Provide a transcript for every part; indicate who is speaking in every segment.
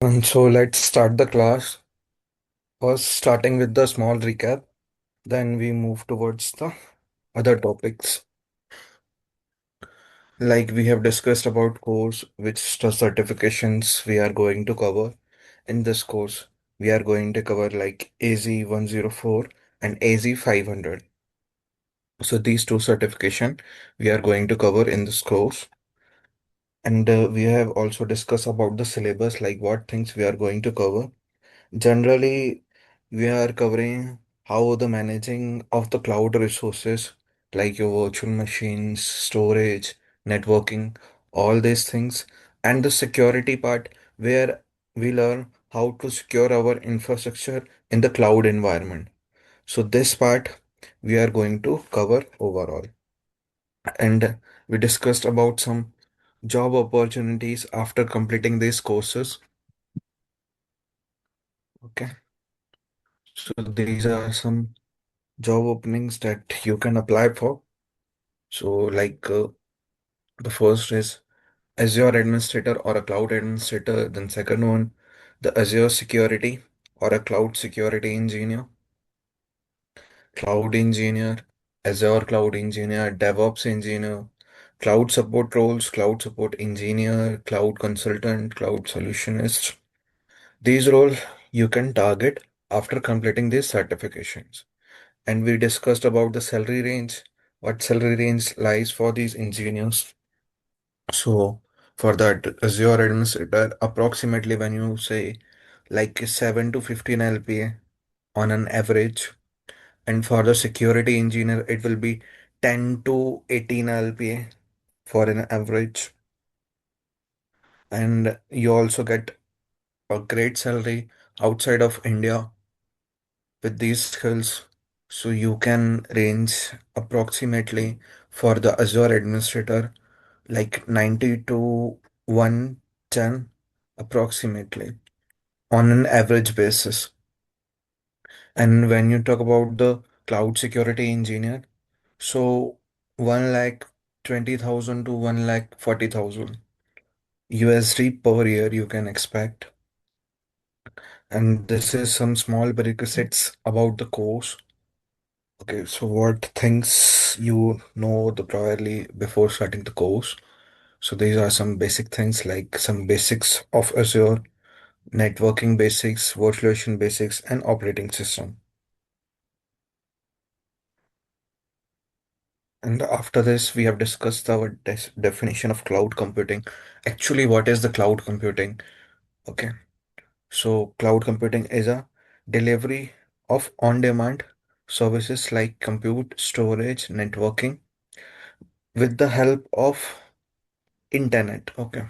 Speaker 1: And so let's start the class. First, starting with the small recap, then we move towards the other topics. Like we have discussed about course, which the certifications we are going to cover. In this course, we are going to cover like AZ-104 and AZ-500. So these two certification we are going to cover in this course. And we have also discussed about the syllabus, like what things we are going to cover. Generally, we are covering how the managing of the cloud resources, like your virtual machines, storage, networking, all these things, and the security part, where we learn how to secure our infrastructure in the cloud environment. So this part we are going to cover overall. And we discussed about some job opportunities after completing these courses. Okay. So these are some job openings that you can apply for. So, the first is Azure Administrator or a Cloud Administrator. Then second one, the Azure Security or a Cloud Security Engineer, Cloud Engineer, Azure Cloud Engineer, DevOps Engineer, Cloud Support roles, Cloud Support Engineer, Cloud Consultant, Cloud Solutionist. These roles you can target after completing these certifications. And we discussed about the salary range, what salary range lies for these engineers. So for that Azure Administrator, approximately when you say like 7 to 15 LPA on an average, and for the security engineer, it will be 10 to 18 LPA for an average. And you also get a great salary outside of India with these skills. So you can range approximately for the Azure Administrator like 90 to 110 approximately on an average basis. And when you talk about the cloud security engineer, so 1 lakh 20,000 to 1 lakh 40,000 USD per year you can expect. And this is some small prerequisites about the course. Okay, so what things you know the priorly before starting the course? So these are some basic things like some basics of Azure, networking basics, virtualization basics, and operating system. And after this, we have discussed our definition of cloud computing. Actually, what is the cloud computing? Okay, so cloud computing is a delivery of on-demand services like compute, storage, networking with the help of internet. Okay,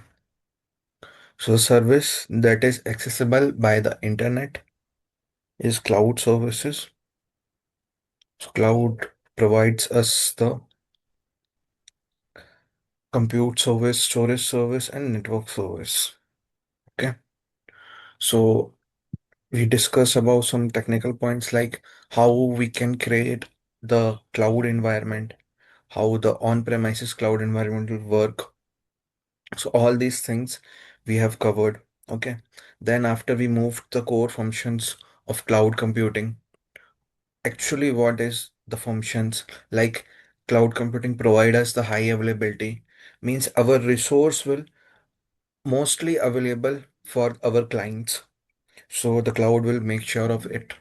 Speaker 1: so service that is accessible by the internet is cloud services. So cloud provides us the compute service, storage service, and network service. Okay. So we discuss about some technical points like how we can create the cloud environment, how the on-premises cloud environment will work. So all these things we have covered. Okay. Then after we moved the core functions of cloud computing, actually what is the functions like cloud computing provide us the high availability means our resource will mostly available for our clients, so the cloud will make sure of it.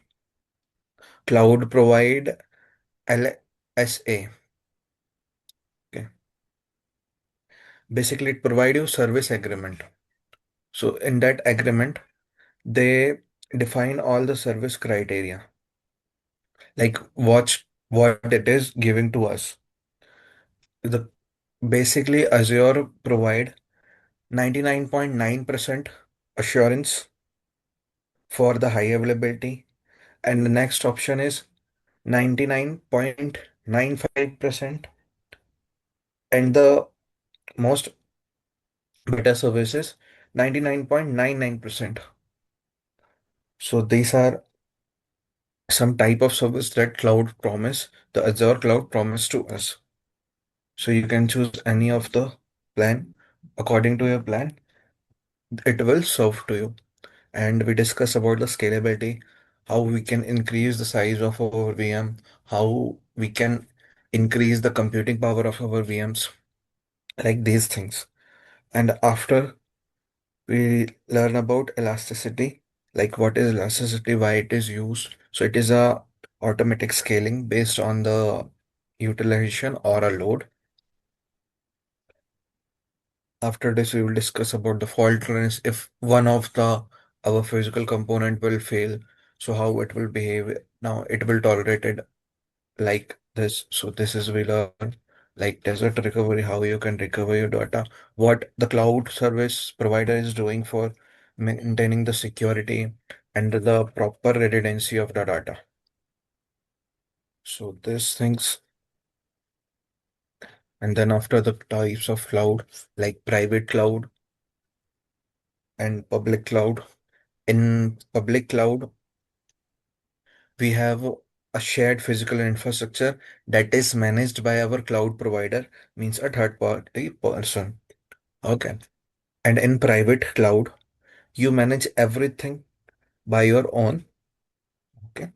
Speaker 1: Cloud provide LSA. Okay, basically it provide you service agreement. So in that agreement they define all the service criteria, like what it is giving to us. The basically Azure provide 99.9% assurance for the high availability, and the next option is 99.95%, and the most better services 99.99%. So these are some type of service that cloud promise, the Azure cloud promise to us. So you can choose any of the plan according to your plan, it will serve to you. and we discuss about the scalability, how we can increase the size of our VM, how we can increase the computing power of our VMs, like these things. And after we learn about elasticity, like what is elasticity, why it is used. So it is a automatic scaling based on the utilization or a load. After this, we will discuss about the fault tolerance. If one of the our physical component will fail, so how it will behave. Now it will tolerate it like this. So this is we learn like desert recovery, how you can recover your data, what the cloud service provider is doing for maintaining the security and the proper redundancy of the data. So these things, and then after the types of cloud, like private cloud and public cloud. In public cloud, we have a shared physical infrastructure that is managed by our cloud provider, means a third party person. Okay. And in private cloud, you manage everything by your own. Okay.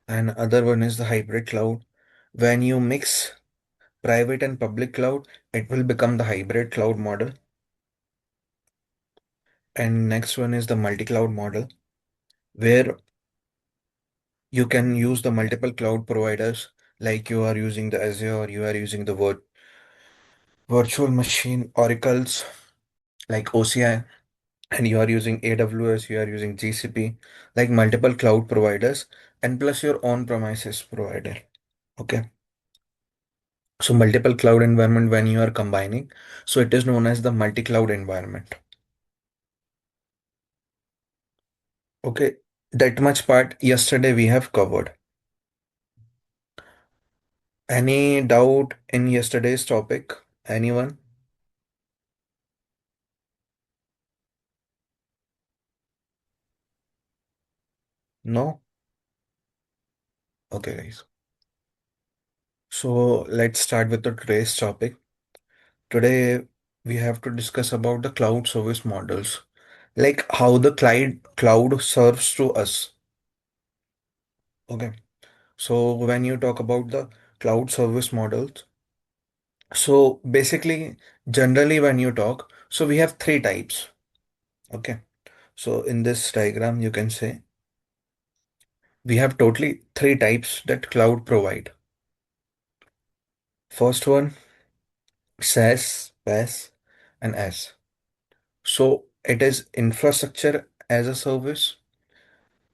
Speaker 1: And other one is the hybrid cloud. When you mix private and public cloud, it will become the hybrid cloud model. And next one is the multi-cloud model, where you can use the multiple cloud providers, like you are using the Azure, you are using the virtual machine oracles like OCI, and you are using AWS, you are using GCP, like multiple cloud providers, and plus your own premises provider. Okay. So multiple cloud environment when you are combining, so it is known as the multi-cloud environment. Okay. That much part yesterday we have covered. Any doubt in yesterday's topic? Anyone? No? Okay, guys. So let's start with the today's topic. Today we have to discuss about the cloud service models, like how the cloud serves to us. Okay. So when you talk about the cloud service models, so basically, generally when you talk, so we have three types. Okay. So in this diagram, you can say we have totally three types that cloud provide. First one, SaaS, PaaS, and S. So it is infrastructure as a service,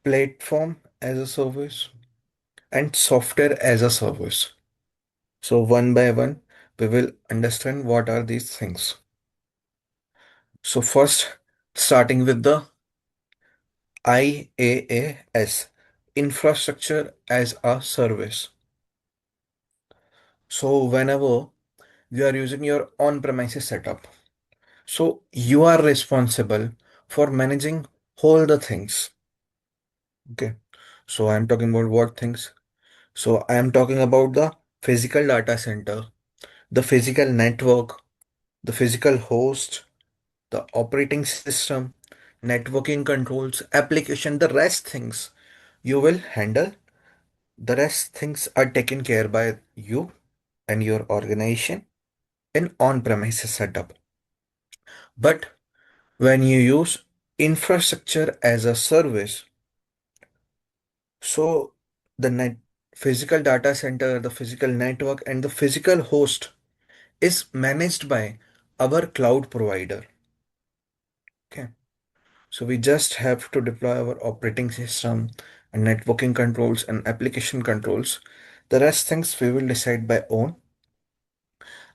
Speaker 1: platform as a service, and software as a service. So one by one, we will understand what are these things. So first, starting with the IaaS, infrastructure as a service. So whenever you are using your on-premises setup, so you are responsible for managing all the things. Okay. So I'm talking about what things? So I am talking about the physical data center, the physical network, the physical host, the operating system, networking controls, application, the rest things you will handle. The rest things are taken care by you and your organization in on-premises setup. But when you use infrastructure as a service, so the physical data center, the physical network, and the physical host is managed by our cloud provider. Okay. So we just have to deploy our operating system and networking controls and application controls. The rest things we will decide by own.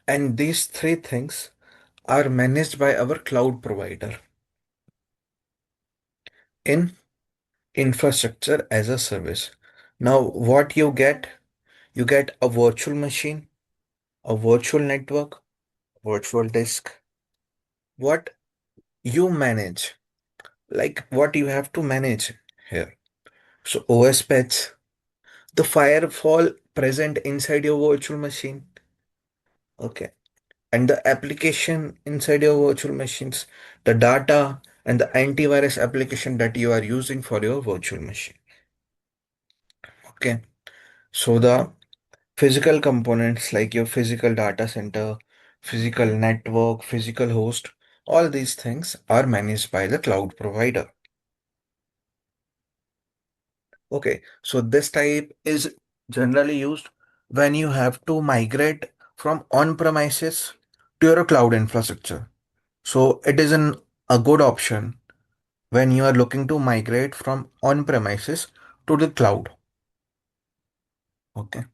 Speaker 1: And these three things are managed by our cloud provider in infrastructure as a service. Now, what you get a virtual machine, a virtual network, virtual disk. What you manage, like what you have to manage here. So OS patch, the firewall present inside your virtual machine. Okay. And the application inside your virtual machines, the data and the antivirus application that you are using for your virtual machine. Okay. So the physical components like your physical data center, physical network, physical host, all these things are managed by the cloud provider. Okay, so this type is generally used when you have to migrate from on-premises to your cloud infrastructure. So it is a good option when you are looking to migrate from on-premises to the cloud. Okay,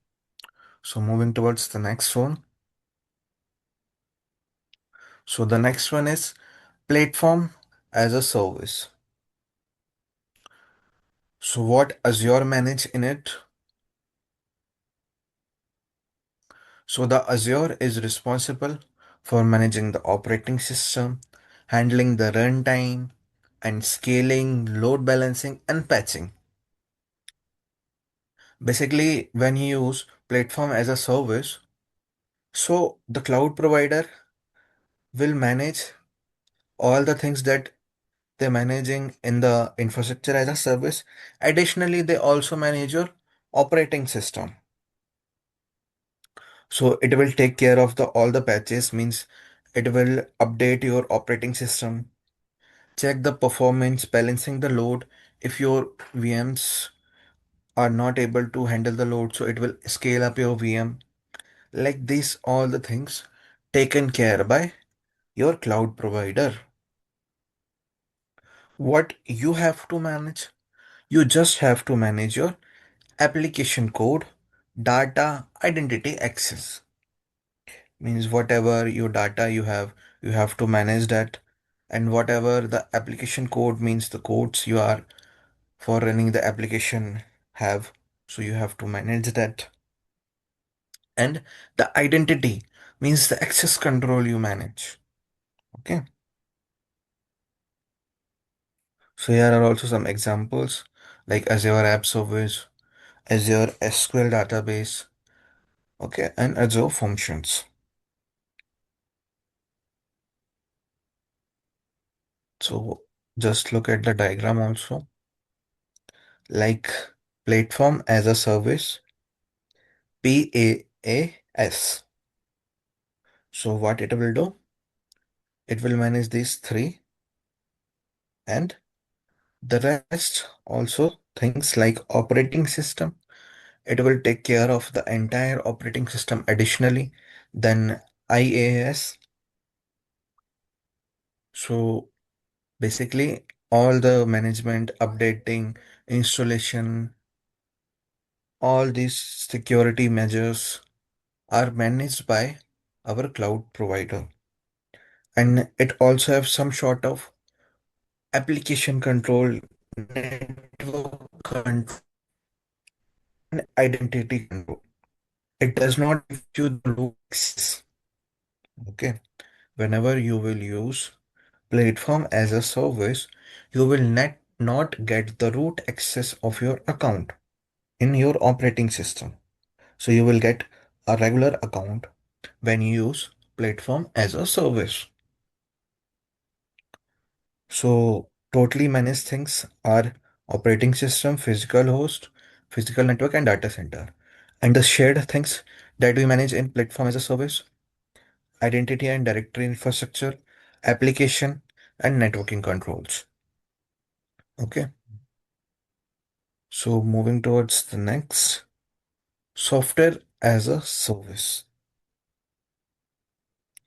Speaker 1: so moving towards the next one. So the next one is platform as a service. So what Azure manage in it? So the Azure is responsible for managing the operating system, handling the runtime, and scaling, load balancing, and patching. Basically, when you use platform as a service, so the cloud provider will manage all the things that they're managing in the infrastructure as a service. Additionally, they also manage your operating system. So it will take care of the all the patches, means it will update your operating system, check the performance, balancing the load. If your VMs are not able to handle the load, so it will scale up your VM. Like this, all the things taken care by your cloud provider. What you have to manage? You just have to manage your application code, data, identity, access. Means whatever your data you have to manage that. And whatever the application code means, the codes you are for running the application have, so you have to manage that. And the identity means the access control you manage. Okay, so here are also some examples like Azure App Service, Azure SQL database, okay, and Azure functions. So just look at the diagram also, like platform as a service, PaaS. So what it will do, it will manage these three, and the rest also things like operating system. It will take care of the entire operating system additionally. Then IaaS. So basically all the management, updating, installation, all these security measures are managed by our cloud provider. And it also have some sort of application control, network control, and identity control. It does not give you the root access. Okay. Whenever you will use platform as a service, you will not get the root access of your account in your operating system. So you will get a regular account when you use platform as a service. So totally managed things are operating system, physical host, physical network, and data center. And the shared things that we manage in platform as a service, identity and directory infrastructure, application, and networking controls. Okay. So moving towards the next, software as a service.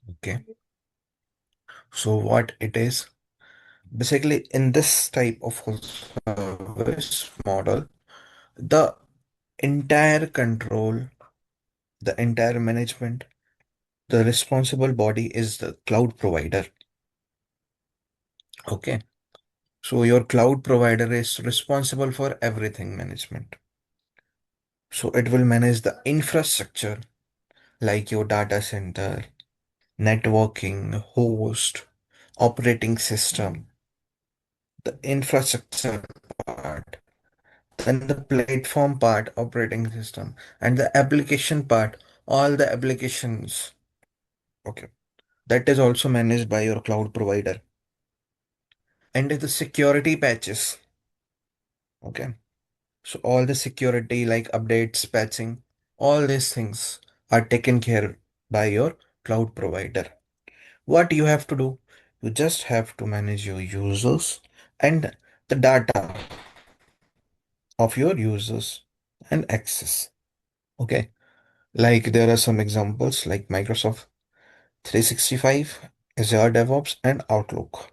Speaker 1: Okay. So what it is, basically in this type of service model, the entire control, the entire management, the responsible body is the cloud provider. Okay. So your cloud provider is responsible for everything management. So it will manage the infrastructure like your data center, networking, host, operating system, the infrastructure part, then the platform part, operating system, and the application part, all the applications. Okay. That is also managed by your cloud provider. and the security patches. Okay. So all the security like updates, patching, all these things are taken care by your cloud provider. What you have to do? You just have to manage your users and the data of your users and access. Okay. Like there are some examples like Microsoft 365, Azure DevOps, and Outlook.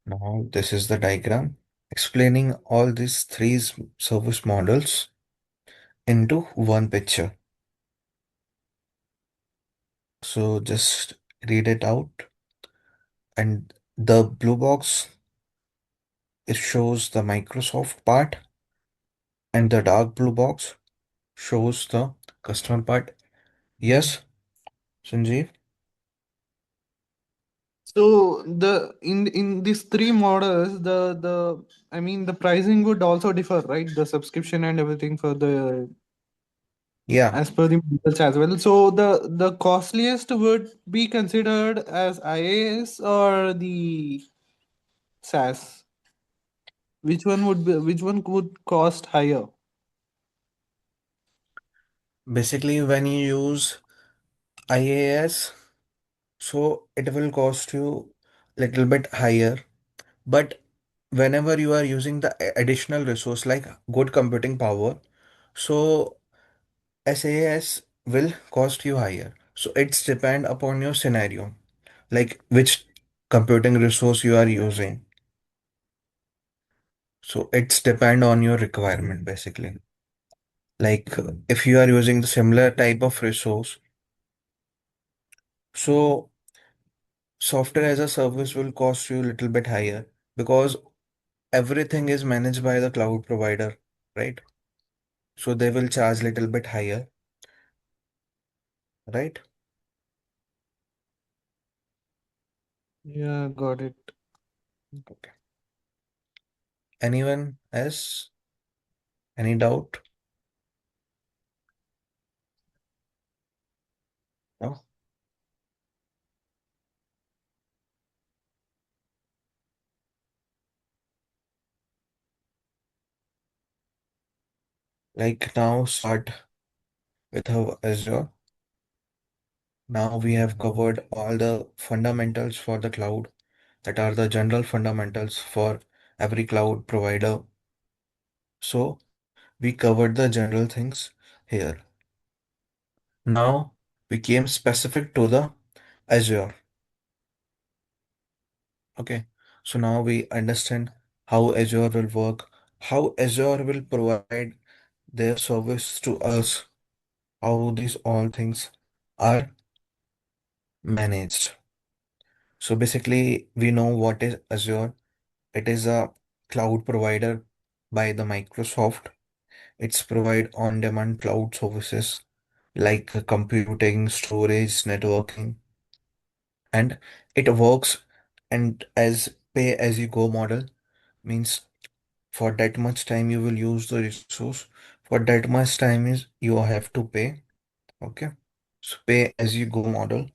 Speaker 1: Now, this is the diagram explaining all these three service models into one picture. So just read it out. And the blue box, it shows the Microsoft part, and the dark blue box shows the customer part. Yes, Sanjeev?
Speaker 2: So in these three models, the I mean the pricing would also differ, right? The subscription and everything for the
Speaker 1: Yeah,
Speaker 2: as per the models as well. So the costliest would be considered as IaaS or the SaaS. Which one would cost higher?
Speaker 1: basically when you use IaaS, so it will cost you little bit higher. But whenever you are using the additional resource like good computing power, so SAS will cost you higher. So it's depend upon your scenario, like which computing resource you are using. So it's depend on your requirement basically. Like if you are using the similar type of resource, so software as a service will cost you a little bit higher because everything is managed by the cloud provider, right? So they will charge little bit higher, right?
Speaker 2: Yeah, got it.
Speaker 1: Okay. Anyone else? Any doubt? No? Like now start with our Azure. Now we have covered all the fundamentals for the cloud that are the general fundamentals for every cloud provider. So we covered the general things here. Now we came specific to the Azure. Okay. So now we understand how Azure will work, how Azure will provide their service to us, how these all things are managed. So basically, we know what is Azure. It is a cloud provider by the Microsoft. It's provide on-demand cloud services like computing, storage, networking, and it works and as pay as you go model means for that much time you will use the resource. For that much time is you have to pay. Okay. So pay as you go model,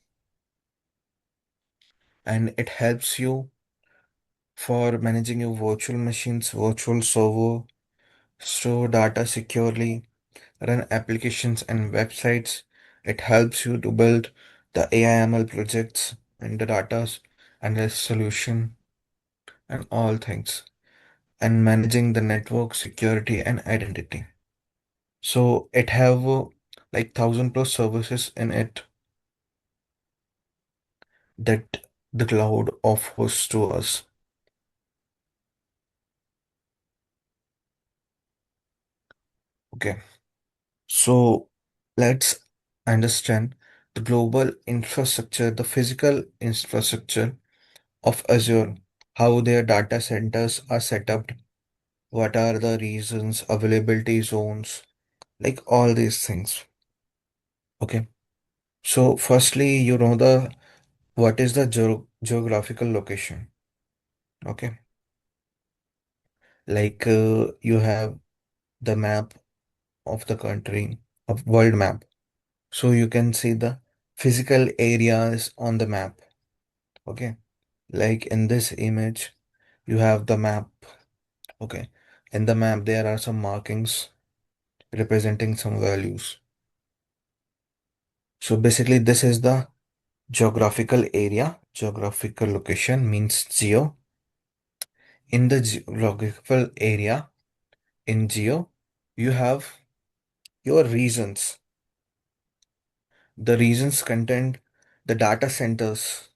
Speaker 1: and it helps you for managing your virtual machines, virtual server, store data securely, run applications and websites. It helps you to build the AI/ML projects and the data analysis solution and all things, and managing the network security and identity. So it have like 1,000+ services in it that the cloud offers to us. Okay. So let's understand the global infrastructure, the physical infrastructure of Azure, how their data centers are set up, what are the reasons, availability zones, like all these things. Okay. So firstly, you know the what is the geographical location. Okay. Like you have the map of the country, of world map. So you can see the physical areas on the map. Okay. Like in this image, you have the map. Okay. In the map, there are some markings representing some values. So basically, this is the geographical area. Geographical location means geo. In the geographical area, in geo, you have your regions. The regions contain the data centers.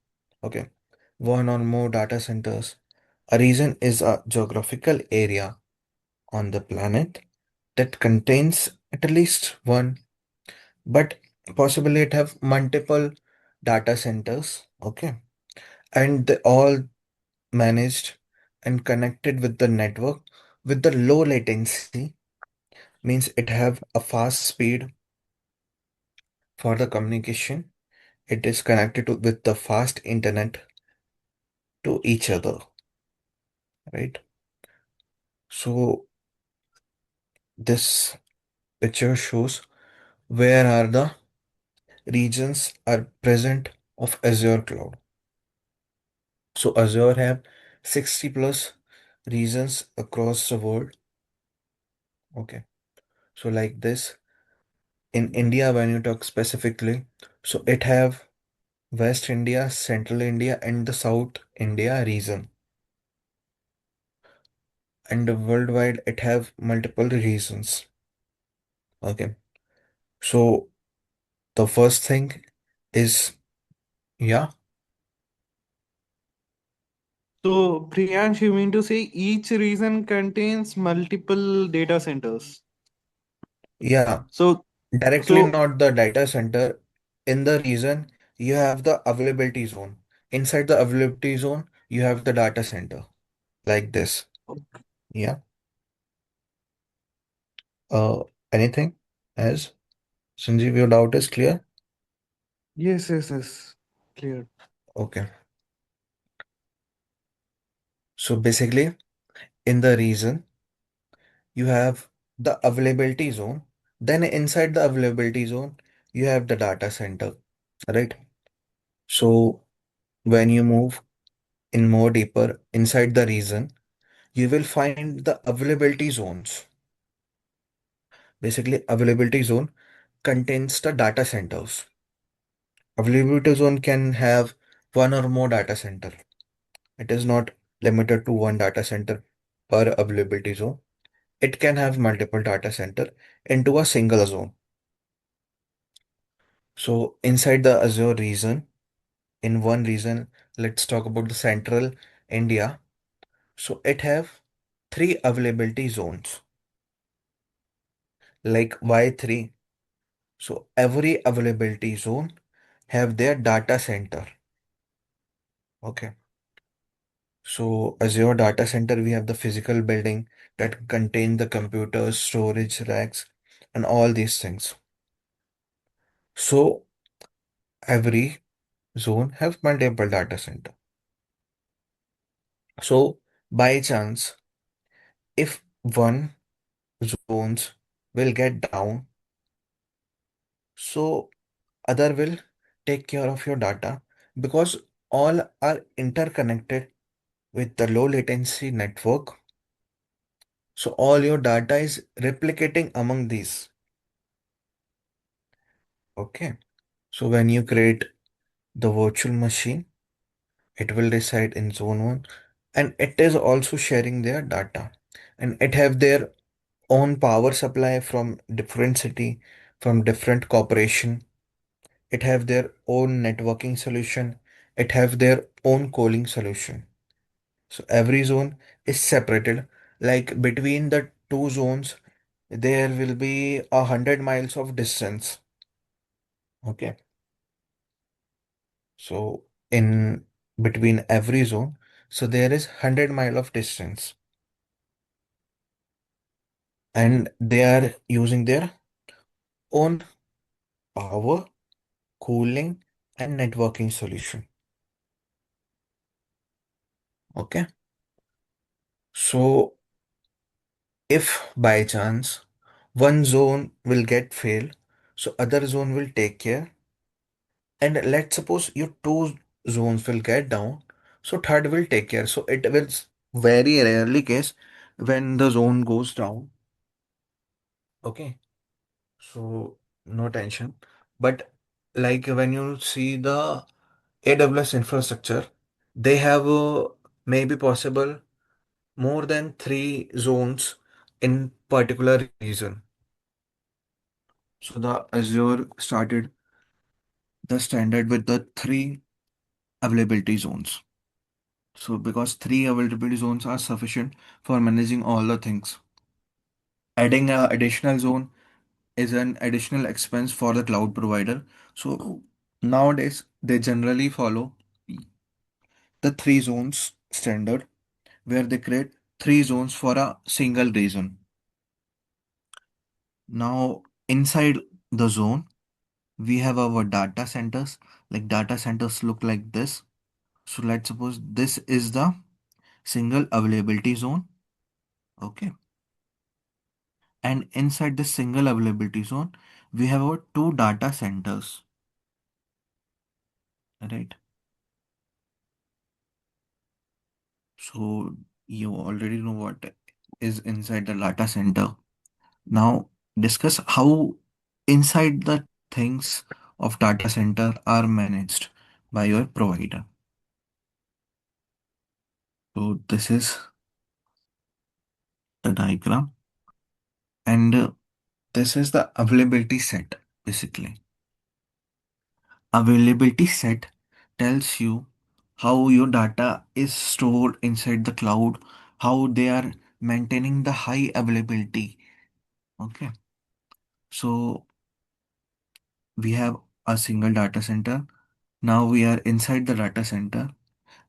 Speaker 1: Okay. One or more data centers. A region is a geographical area on the planet that contains at least one, but possibly it have multiple data centers. Okay. And they all managed and connected with the network with the low latency means it have a fast speed for the communication. It is connected with the fast internet to each other, right? So this picture shows where are the regions are present of Azure Cloud. So Azure have 60 plus regions across the world. Okay. So like this in India, when you talk specifically, so it have West India, Central India, and the South India region. And worldwide, it have multiple regions. Okay. So the first thing is, yeah,
Speaker 2: So, Priyansh, you mean to say each region contains multiple data centers?
Speaker 1: yeah,
Speaker 2: So,
Speaker 1: directly
Speaker 2: so
Speaker 1: not the data center. In the region, you have the availability zone. Inside the availability zone, you have the data center like this. Yeah. Uh, anything as Sanjeev, your doubt is clear?
Speaker 2: yes, yes, yes, clear.
Speaker 1: Okay. So basically, in the region, you have the availability zone. Then inside the availability zone, you have the data center, right? So when you move in more deeper inside the region, you will find the availability zones. Basically, availability zone contains the data centers. Availability zone can have one or more data center. It is not limited to one data center per availability zone. It can have multiple data center into a single zone. So inside the Azure region, in one region, let's talk about the central India. So it have three availability zones. Like why three? So every availability zone have their data center. Okay. So Azure data center, we have the physical building that contain the computers, storage racks, and all these things. So every zone have multiple data center. So by chance, if one zones will get down, so other will take care of your data because all are interconnected with the low latency network. So all your data is replicating among these. Okay. So when you create the virtual machine, it will reside in zone 1 and it is also sharing their data and it have their own power supply from different city, from different corporation. It have their own networking solution. It have their own calling solution. So every zone is separated. Like between the two zones, there will be 100 miles of distance. Okay. So in between every zone, so there is 100 mile of distance, and they are using their own power, cooling, and networking solution. Okay. So if by chance one zone will get failed, So other zone will take care. And let's suppose your two zones will get down. So third will take care. So it will very rarely case when the zone goes down. Okay. So no tension. But like when you see the AWS infrastructure, they have maybe possible more than three zones in particular region. So the Azure started the standard with the three availability zones. So because three availability zones are sufficient for managing all the things. Adding a additional zone is an additional expense for the cloud provider. So nowadays they generally follow the three zones standard where they create three zones for a single region. Now inside the zone we have our data centers. Like data centers look like this. So let's suppose this is the single availability zone. Okay. And inside this single availability zone, we have our two data centers. Right. So you already know what is inside the data center. Now discuss how inside the things of data center are managed by your provider. So this is the diagram, and this is the availability set basically. Availability set tells you how your data is stored inside the cloud, how they are maintaining the high availability. Okay. So we have a single data center. Now we are inside the data center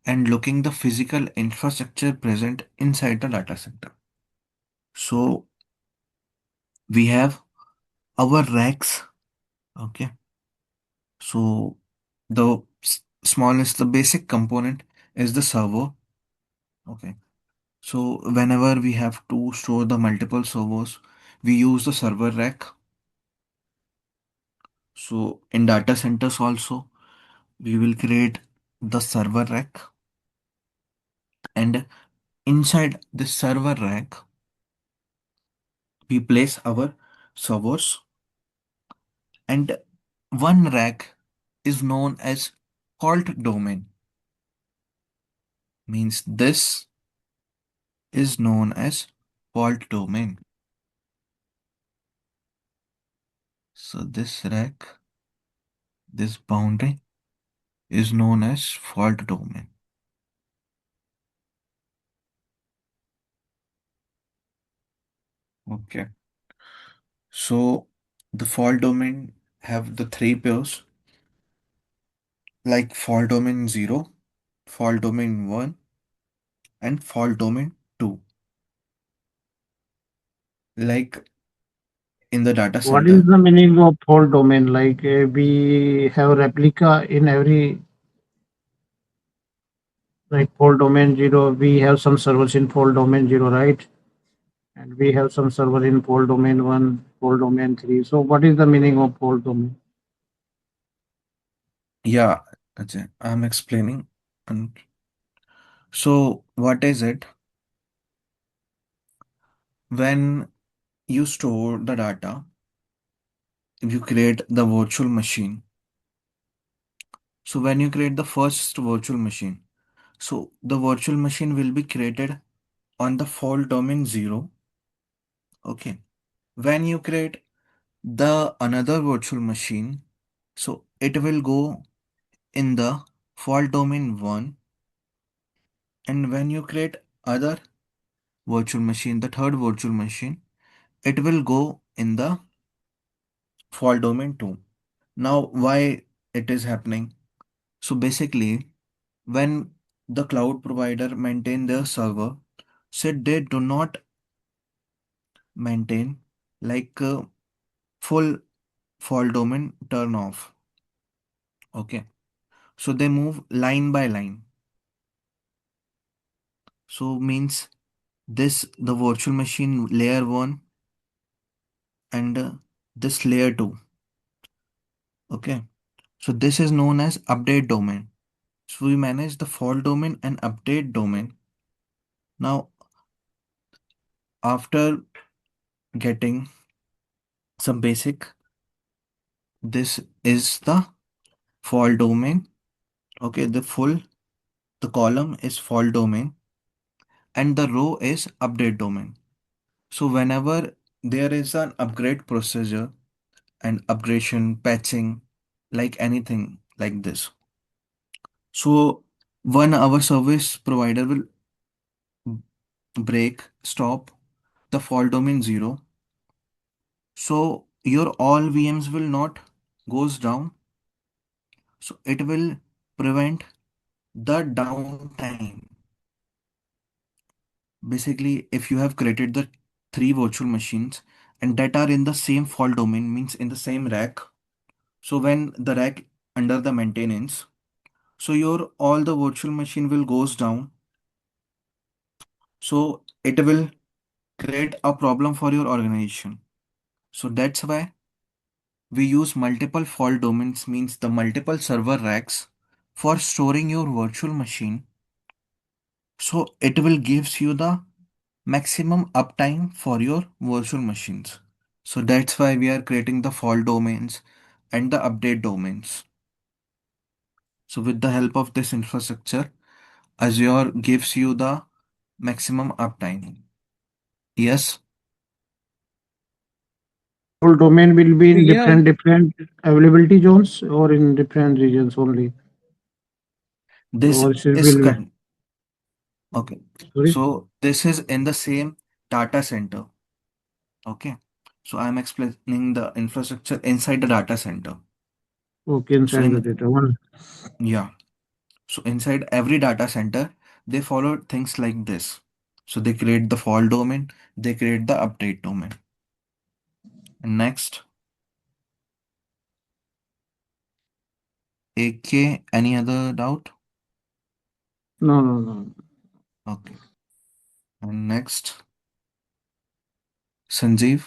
Speaker 1: and looking the physical infrastructure present inside the data center. So we have our racks. Okay. So the smallest, the basic component is the server. Okay. So whenever we have to store the multiple servers, we use the server rack. So in data centers also, we will create the server rack, and inside the server rack, we place our servers, and one rack is known as fault domain. Means this is known as fault domain. So this rack, this boundary is known as fault domain. Okay. So the fault domain have the three pairs like fault domain 0, fault domain 1, and fault domain 2. Like in the data
Speaker 2: What is
Speaker 1: center,
Speaker 2: the meaning of fault domain? Like we have replica in every like fault domain zero. We have some servers in fault domain zero, right? And we have some server in fault domain one, fault domain three. So what is the meaning of fault domain?
Speaker 1: yeah, Ajay, I'm explaining. And so what is it? When you store the data, you create the virtual machine. So when you create the first virtual machine, so the virtual machine will be created on the fault domain 0. Okay. When you create the another virtual machine, so it will go in the fault domain 1, and when you create other virtual machine, the third virtual machine, it will go in the fault domain 2. Now why it is happening? So basically when the cloud provider maintain their server, said they do not maintain like full fault domain turn off. Okay. So they move line by line. So means this the virtual machine layer 1 and this layer 2. Okay. So this is known as update domain. So we manage the fault domain and update domain. Now, after getting some basic, this is the fault domain. Okay, the column is fault domain and the row is update domain. So whenever there is an upgrade procedure and upgradation, patching, like anything like this. So one our service provider will break, stop the fault domain 0. So your all VMs will not goes down. So it will prevent the downtime. Basically, if you have created the three virtual machines and that are in the same fault domain, means in the same rack. So when the rack under the maintenance, so your all the virtual machine will goes down. So it will create a problem for your organization. So that's why we use multiple fault domains, means the multiple server racks for storing your virtual machine. So it will gives you the maximum uptime for your virtual machines. So that's why we are creating the fault domains and the update domains. So with the help of this infrastructure, Azure gives you the maximum uptime. Yes,
Speaker 2: Whole domain will be in
Speaker 3: Yeah,
Speaker 2: different availability zones or in different regions only,
Speaker 1: this
Speaker 2: or it
Speaker 1: is
Speaker 2: will be,
Speaker 1: okay.
Speaker 2: sorry,
Speaker 1: So this is in the same data center. Okay. So I'm explaining the infrastructure inside the data center.
Speaker 2: okay,
Speaker 1: So
Speaker 2: inside the
Speaker 1: in
Speaker 2: data one.
Speaker 1: yeah. So inside every data center, they follow things like this. So they create the fault domain, they create the update domain. And next, AK, any other doubt?
Speaker 2: No, no, no.
Speaker 1: Okay. And next, Sanjeev.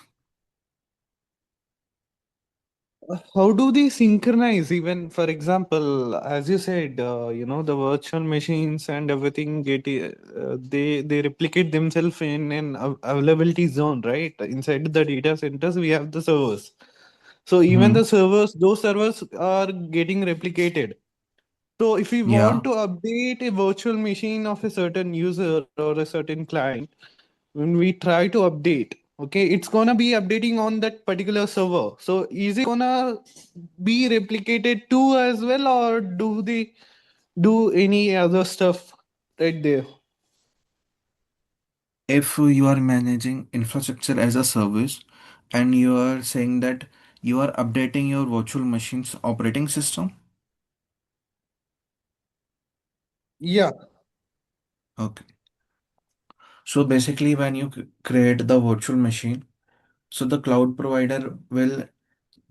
Speaker 3: how do they synchronize? Even for example, as you said, the virtual machines and everything they replicate themselves in an availability zone, right? Inside the data centers, we have the servers. So even
Speaker 1: Hmm.
Speaker 3: the servers, those servers are getting replicated. So if we want
Speaker 1: Yeah.
Speaker 3: to update a virtual machine of a certain user or a certain client, when we try to update, okay, it's gonna be updating on that particular server. So is it gonna be replicated too as well, or do they do any other stuff right there?
Speaker 1: If you are managing infrastructure as a service and you are saying that you are updating your virtual machine's operating system,
Speaker 3: Yeah.
Speaker 1: okay. So basically, when you create the virtual machine, so the cloud provider will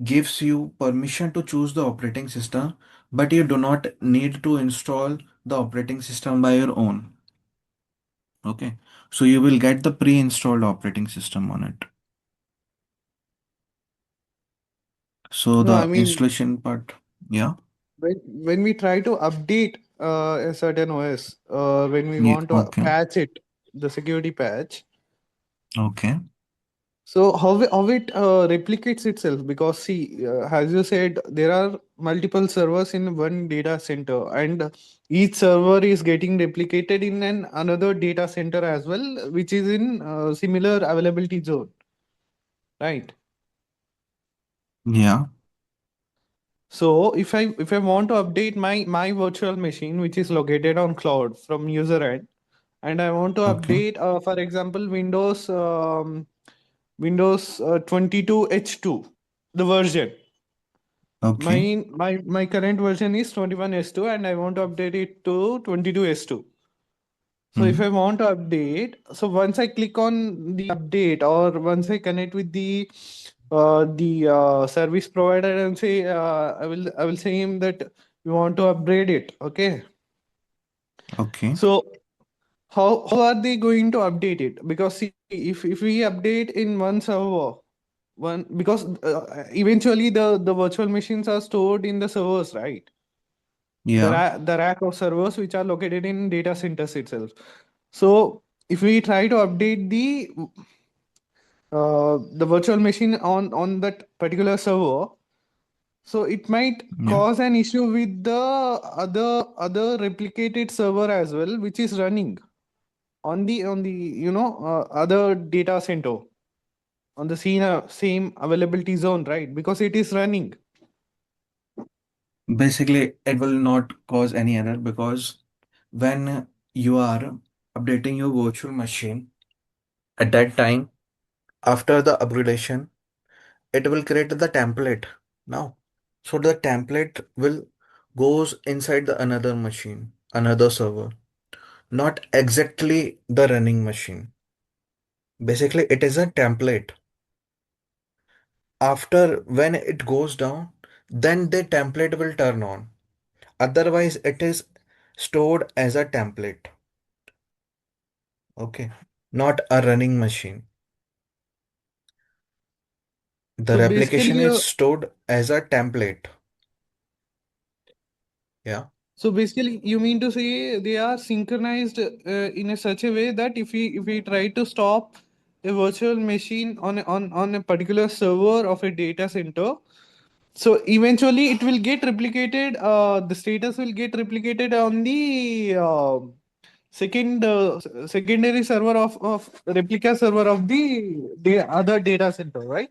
Speaker 1: gives you permission to choose the operating system, but you do not need to install the operating system by your own. Okay. So you will get the pre-installed operating system on it. So
Speaker 3: No, I
Speaker 1: the
Speaker 3: mean,
Speaker 1: installation part, yeah.
Speaker 3: when we try to update a certain OS, when we
Speaker 1: Yeah,
Speaker 3: want to
Speaker 1: okay.
Speaker 3: patch it, the security patch.
Speaker 1: Okay.
Speaker 3: So how it replicates itself? Because see, as you said, there are multiple servers in one data center, and each server is getting replicated in an another data center as well, which is in similar availability zone, right?
Speaker 1: Yeah.
Speaker 3: So if I want to update my virtual machine, which is located on cloud from user end, and I want to
Speaker 1: Okay.
Speaker 3: update, for example, Windows 22H2, the version.
Speaker 1: Okay.
Speaker 3: My current version is 21S2 and I want to update it to 22S2. So if
Speaker 1: Hmm.
Speaker 3: I want to update, so once I click on the update or once I connect with the service provider and say I will say him that we want to upgrade it. Okay.
Speaker 1: Okay.
Speaker 3: So how are they going to update it? Because see, if we update in one server, one, because eventually the virtual machines are stored in the servers, right?
Speaker 1: Yeah.
Speaker 3: The rack of servers which are located in data centers itself. So if we try to update the virtual machine on that particular server, so it might
Speaker 1: Yeah.
Speaker 3: cause an issue with the other replicated server as well, which is running on the other data center on the same availability zone, right? Because it is running.
Speaker 1: Basically, it will not cause any error because when you are updating your virtual machine at that time, after the upgradation, it will create the template now. So the template will goes inside the another machine, another server, not exactly the running machine. Basically, it is a template. After when it goes down, then the template will turn on. Otherwise, it is stored as a template. Okay. Not a running machine. The
Speaker 3: So
Speaker 1: replication
Speaker 3: basically,
Speaker 1: is stored as a template. Yeah.
Speaker 3: you mean to say they are synchronized in a such a way that if we try to stop a virtual machine on a particular server of a data center, so eventually it will get replicated. The status will get replicated on the secondary server of replica server of the other data center, right?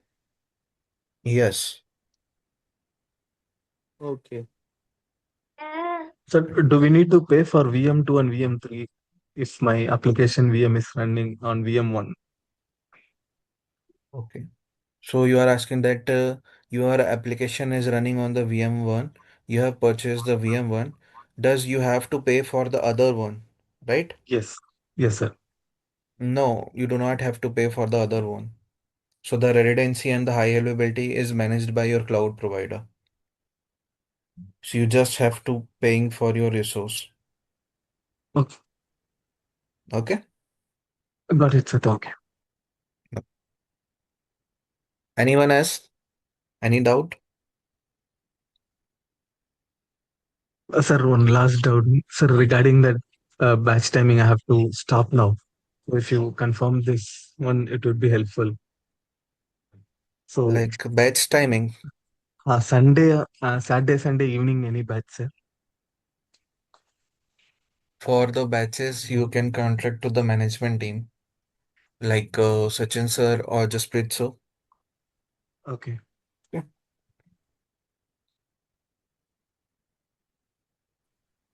Speaker 1: Yes.
Speaker 3: Okay.
Speaker 4: So do we need to pay for VM2 and VM3 if my application VM is running on VM1?
Speaker 1: Okay. So you are asking that your application is running on the VM1. You have purchased the VM1. Does you have to pay for the other one, right?
Speaker 4: Yes. Yes, sir.
Speaker 1: No, you do not have to pay for the other one. So the redundancy and the high availability is managed by your cloud provider. So you just have to paying for your resource.
Speaker 4: Okay.
Speaker 1: Okay.
Speaker 4: Got it, sir. Okay.
Speaker 1: Anyone else? Any doubt?
Speaker 4: Sir, one last doubt. Sir, regarding that batch timing, I have to stop now. So if you confirm this one, it would be helpful. So
Speaker 1: Like batch timing
Speaker 4: Saturday, Sunday evening, any batch, sir?
Speaker 1: for the batches, you can contract to the management team, like Sachin sir or Jasprit sir.
Speaker 4: Okay.
Speaker 1: Yeah.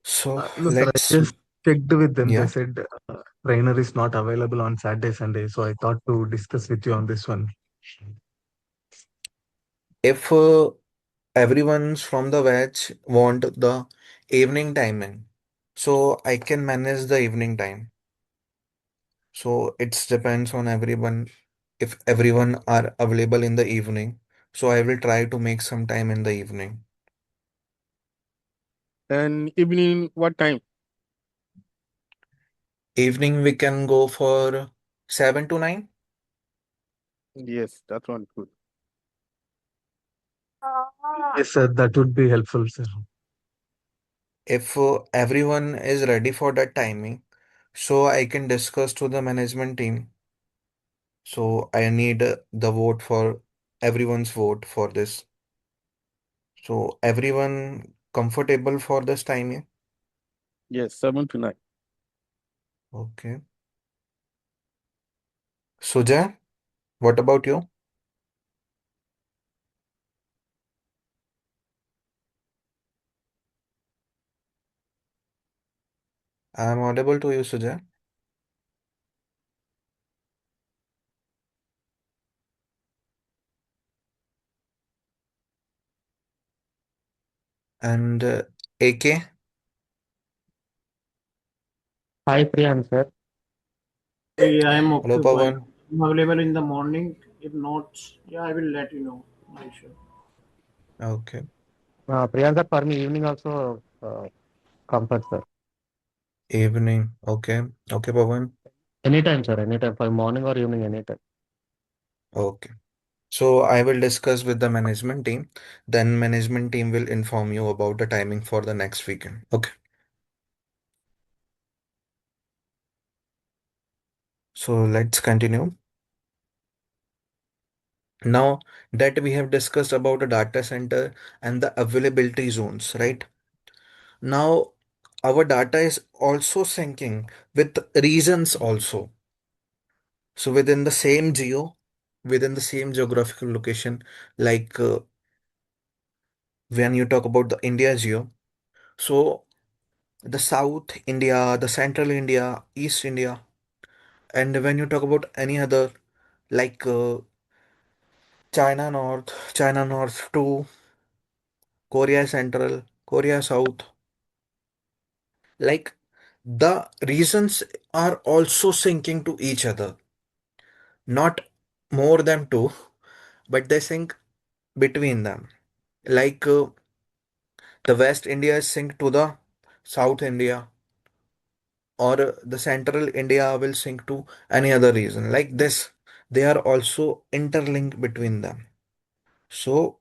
Speaker 1: So
Speaker 4: No, sir, I
Speaker 1: let's,
Speaker 4: just checked with them. They
Speaker 1: yeah.
Speaker 4: said trainer is not available on Saturday, Sunday. So I thought to discuss with you on this one.
Speaker 1: If everyone's from the batch want the evening timing, so I can manage the evening time. So it depends on everyone. If everyone are available in the evening, so I will try to make some time in the evening.
Speaker 5: And evening, what time?
Speaker 1: Evening we can go for 7 to 9.
Speaker 5: Yes, that one good.
Speaker 4: Yes, sir, that would be helpful, sir.
Speaker 1: If everyone is ready for that timing, so I can discuss to the management team. So I need the vote for everyone's vote for this. So everyone comfortable for this timing?
Speaker 5: Yes, 7 to 9.
Speaker 1: Okay. Suja, what about you? I'm audible to you, Suja. And AK,
Speaker 6: Hi, Priyan, sir.
Speaker 2: Yeah, I'm
Speaker 1: hello
Speaker 2: occupied.
Speaker 1: Pawan.
Speaker 2: I'm available in the morning. If not, yeah, I will let you know. No issue.
Speaker 1: Okay.
Speaker 6: Priyan, sir, for me, evening also comfort, sir.
Speaker 1: Evening. Okay. Okay, Pawan.
Speaker 6: Anytime, sir, anytime. For morning or evening, anytime.
Speaker 1: Okay. So I will discuss with the management team. Then management team will inform you about the timing for the next weekend. Okay. So let's continue. Now that we have discussed about the data center and the availability zones, right? Now our data is also syncing with regions also. So within the same geographical location, like when you talk about the India geo, so the South India, the Central India, East India, and when you talk about any other like China North to Korea Central, Korea South, like the regions are also syncing to each other, not more than two, but they sync between them. Like the West India is synced to the South India, or the Central India will sync to any other region. Like this, they are also interlinked between them. So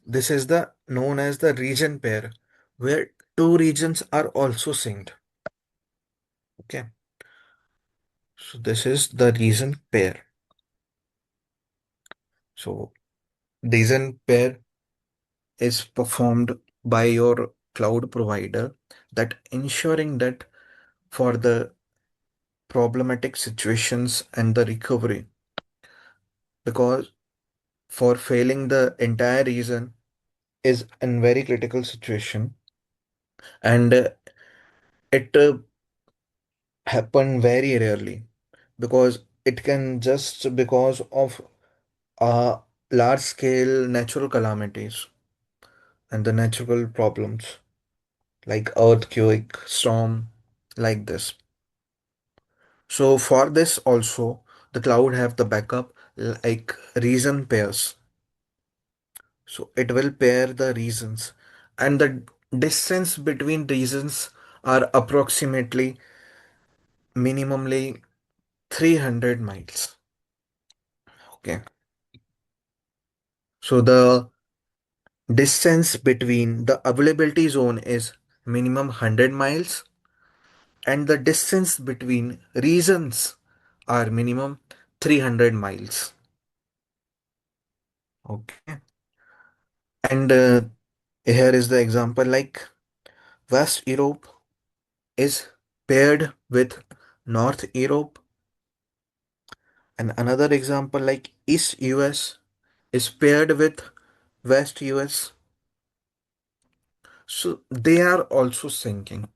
Speaker 1: this is the known as the region pair, where two regions are also synced. Okay, so this is the region pair. So region pair is performed by your cloud provider, that ensuring that for the problematic situations and the recovery, because for failing the entire region is in very critical situation, and it happen very rarely, because it can just because of large scale natural calamities and the natural problems like earthquake, storm, like this. So for this also, the cloud have the backup like region pairs. So it will pair the regions, and the distance between regions are approximately minimally 300 miles. Okay. So the distance between the availability zone is minimum 100 miles, and the distance between regions are minimum 300 miles. Okay. And here is the example, like West Europe is paired with North Europe, and another example like East US is paired with West US. So they are also syncing.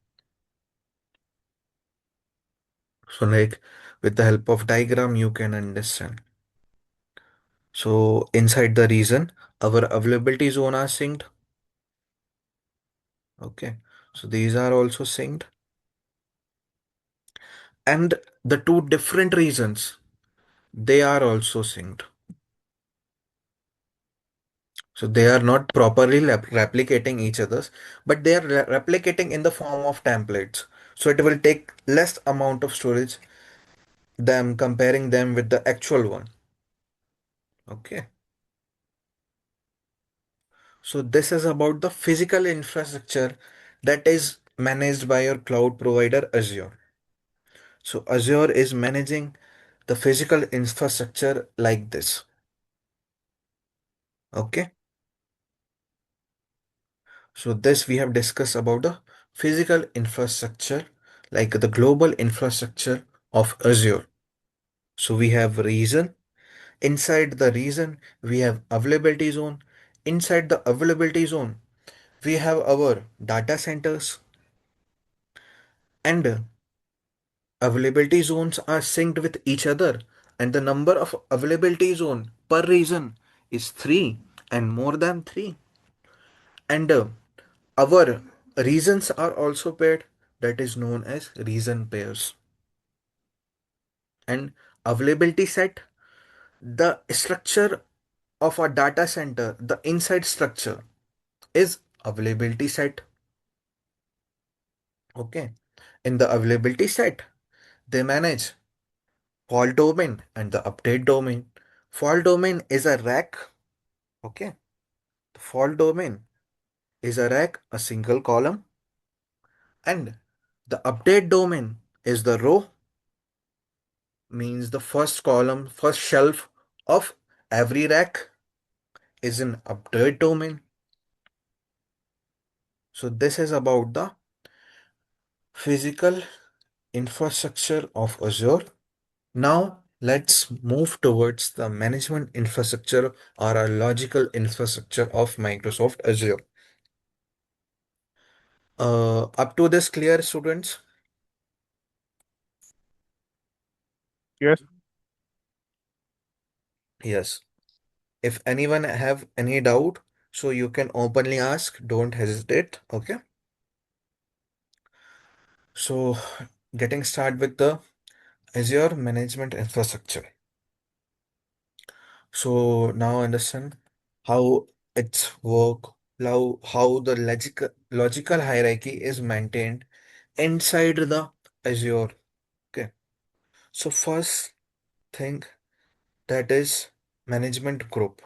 Speaker 1: So like with the help of diagram you can understand. So inside the region, our availability zone are synced. Okay. So these are also synced. And the two different regions, they are also synced. So they are not properly replicating each other's, but they are replicating in the form of templates. So it will take less amount of storage than comparing them with the actual one. Okay. So this is about the physical infrastructure that is managed by your cloud provider Azure. So Azure is managing the physical infrastructure like this. Okay. So this we have discussed about the physical infrastructure, like the global infrastructure of Azure. So we have region. Inside the region, we have availability zone. Inside the availability zone, we have our data centers, and availability zones are synced with each other. And the number of availability zone per region is 3 and more than 3. And our regions are also paired, that is known as region pairs. And availability set, the structure of a data center, the inside structure is availability set. Okay. In the availability set, they manage fault domain and the update domain. Fault domain is a rack. Okay. The fault domain is a rack, a single column, and the update domain is the row, means the first column, first shelf of every rack is an update domain. So this is about the physical infrastructure of Azure. Now let's move towards the management infrastructure or a logical infrastructure of Microsoft Azure. Up to this clear, students?
Speaker 5: Yes.
Speaker 1: Yes. If anyone have any doubt, so you can openly ask, don't hesitate. Okay. So getting started with the Azure management infrastructure. So now understand how it's work, how the logical hierarchy is maintained inside the Azure. Okay. So first thing, that is management group.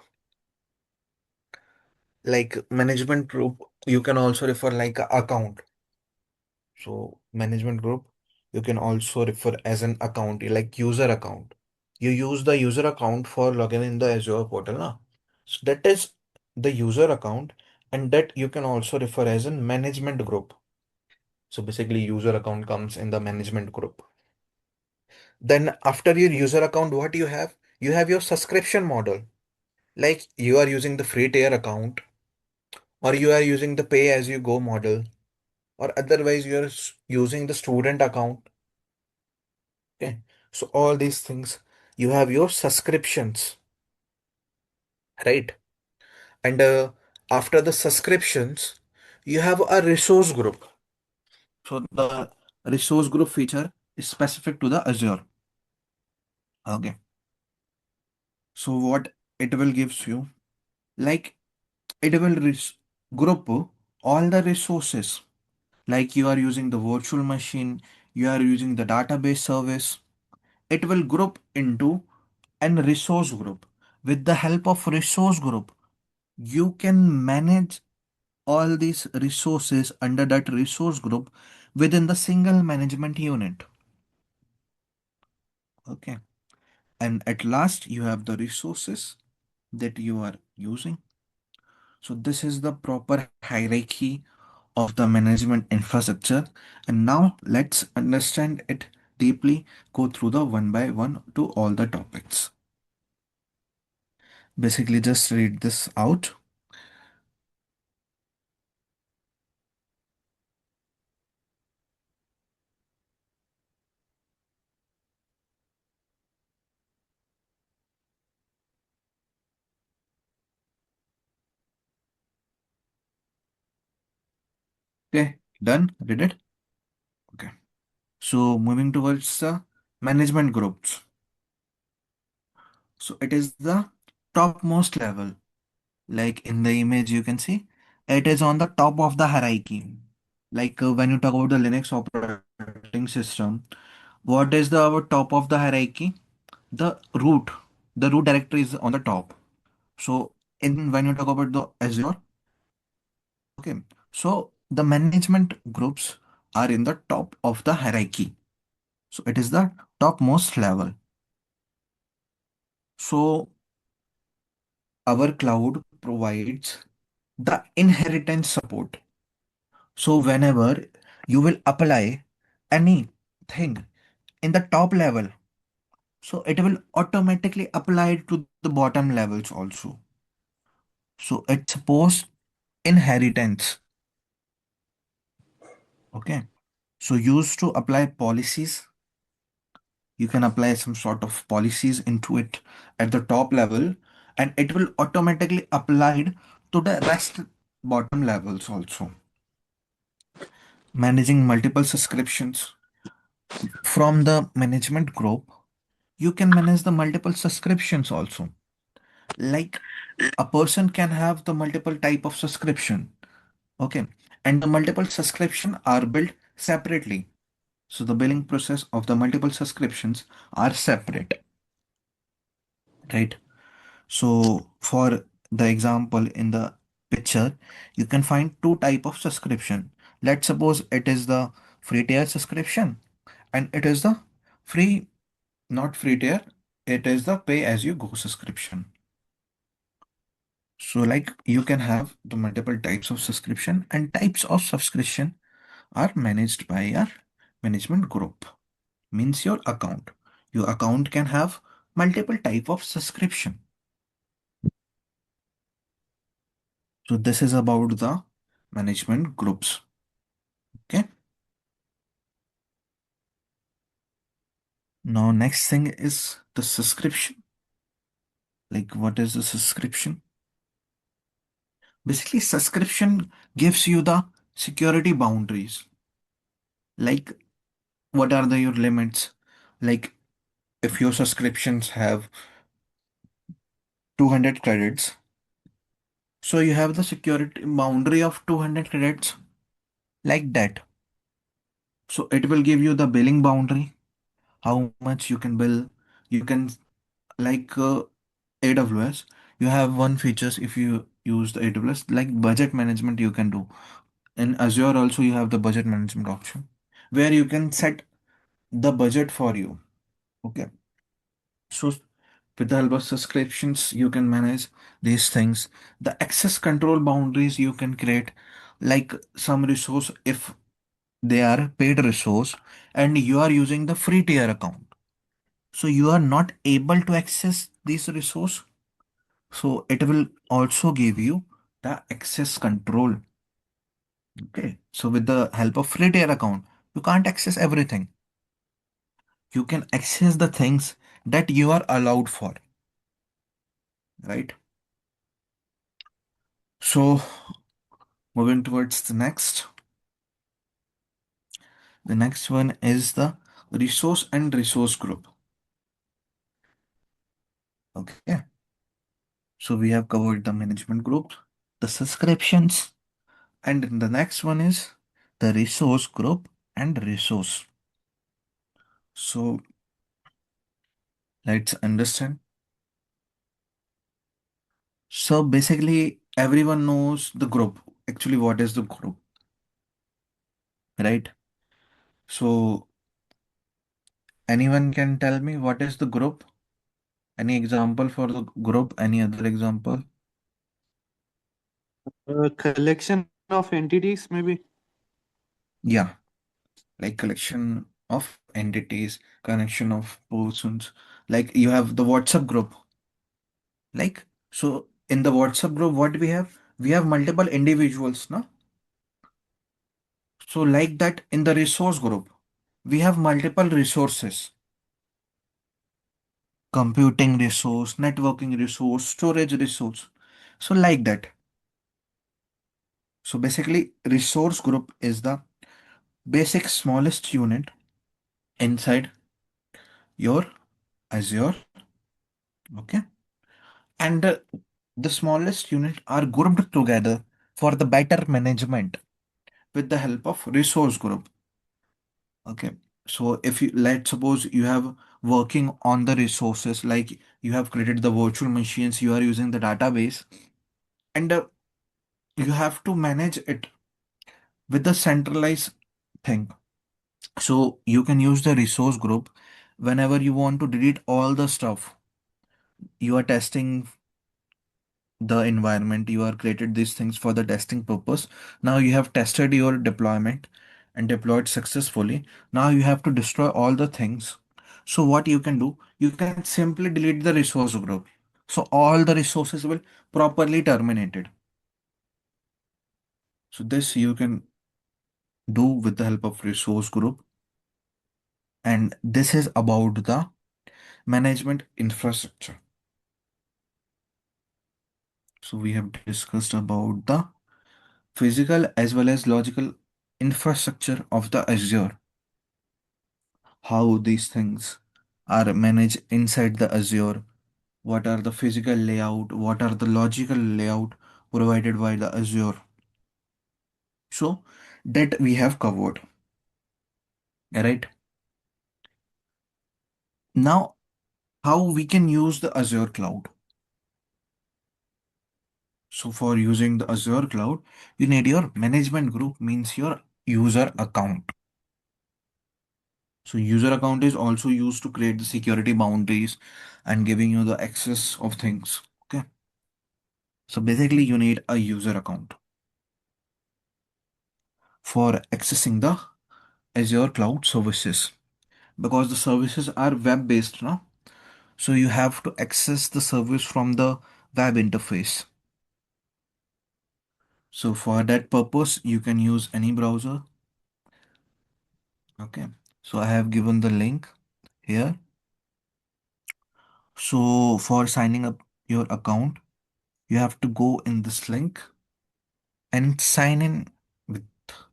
Speaker 1: Like management group, you can also refer like a account. So management group, you can also refer as an account, like user account. You use the user account for login in the Azure portal, na? So that is the user account, and that you can also refer as a management group. So basically, user account comes in the management group. Then after your user account, what you have? You have your subscription model. Like you are using the free tier account, or you are using the pay as you go model, or otherwise you are using the student account. Okay. So all these things, you have your subscriptions, right? And after the subscriptions, you have a resource group. So the resource group feature is specific to the Azure. Okay. So what it will gives you, like it will group all the resources. Like you are using the virtual machine, you are using the database service. It will group into an resource group. With the help of resource group, you can manage all these resources under that resource group within the single management unit. Okay. And at last, you have the resources that you are using. So this is the proper hierarchy of the management infrastructure. And now let's understand it deeply, go through the one by one to all the topics. Basically, just read this out. Okay, done. Did it? Okay. So moving towards the management groups. So it is the topmost level. Like in the image, you can see it is on the top of the hierarchy. Like when you talk about the Linux operating system, what is the our top of the hierarchy? The root. The root directory is on the top. So in when you talk about the Azure, okay. So the management groups are in the top of the hierarchy. So it is the topmost level. So our cloud provides the inheritance support. So whenever you will apply anything in the top level, so it will automatically apply to the bottom levels also. So it supports inheritance. Okay. So used to apply policies, you can apply some sort of policies into it at the top level, and it will automatically applied to the rest bottom levels also. Managing multiple subscriptions from the management group, you can manage the multiple subscriptions also. Like a person can have the multiple type of subscription. Okay. And the multiple subscription are built separately. So the billing process of the multiple subscriptions are separate. Right. So for the example in the picture, you can find two type of subscription. Let's suppose it is the free tier subscription and it is the free, not free tier, it is the pay as you go subscription. So like you can have the multiple types of subscription, and types of subscription are managed by your management group. Means your account. Your account can have multiple type of subscription. So this is about the management groups. Okay. Now next thing is the subscription. Like what is the subscription? Basically, subscription gives you the security boundaries. Like what are the your limits? Like if your subscriptions have 200 credits, so you have the security boundary of 200 credits like that. So it will give you the billing boundary, how much you can bill. You can like AWS, you have one features if you use the AWS, like budget management you can do. In Azure also you have the budget management option where you can set the budget for you. Okay. So with the help of subscriptions, you can manage these things. The access control boundaries you can create, like some resource, if they are paid resource and you are using the free tier account, so you are not able to access this resource. So it will also give you the access control. Okay. So with the help of free tier account, you can't access everything. You can access the things that you are allowed for, right? So moving towards the next. The next one is the resource and resource group. Okay. So we have covered the management group, the subscriptions, and the next one is the resource group and resource. So let's understand. So basically, everyone knows the group. Actually, what is the group, right? So anyone can tell me what is the group? Any example for the group? Any other example?
Speaker 3: A collection of entities, maybe.
Speaker 1: Yeah, like collection of entities, connection of persons. Like you have the WhatsApp group. Like so in the WhatsApp group, what we have? We have multiple individuals, no? So like that in the resource group, we have multiple resources. Computing resource, networking resource, storage resource. So like that. So basically, resource group is the basic smallest unit inside your Azure. Okay. And the smallest unit are grouped together for the better management with the help of resource group. Okay. So if you let's suppose you have working on the resources, like you have created the virtual machines, you are using the database, and you have to manage it with the centralized thing. So you can use the resource group whenever you want to delete all the stuff. You are testing the environment, you are created these things for the testing purpose. Now you have tested your deployment and deployed successfully. Now you have to destroy all the things. So what you can do, you can simply delete the resource group. So all the resources will properly terminated. So this you can do with the help of resource group. And this is about the management infrastructure. So we have discussed about the physical as well as logical infrastructure of the Azure, how these things are managed inside the Azure, what are the physical layout, what are the logical layout provided by the Azure. So that we have covered. Right. Now, how we can use the Azure cloud. So for using the Azure Cloud, you need your management group, means your user account. So user account is also used to create the security boundaries and giving you the access of things. Okay. So basically you need a user account for accessing the Azure Cloud services, because the services are web based now. So you have to access the service from the web interface. So for that purpose, you can use any browser. Okay. So I have given the link here. So for signing up your account, you have to go in this link and sign in with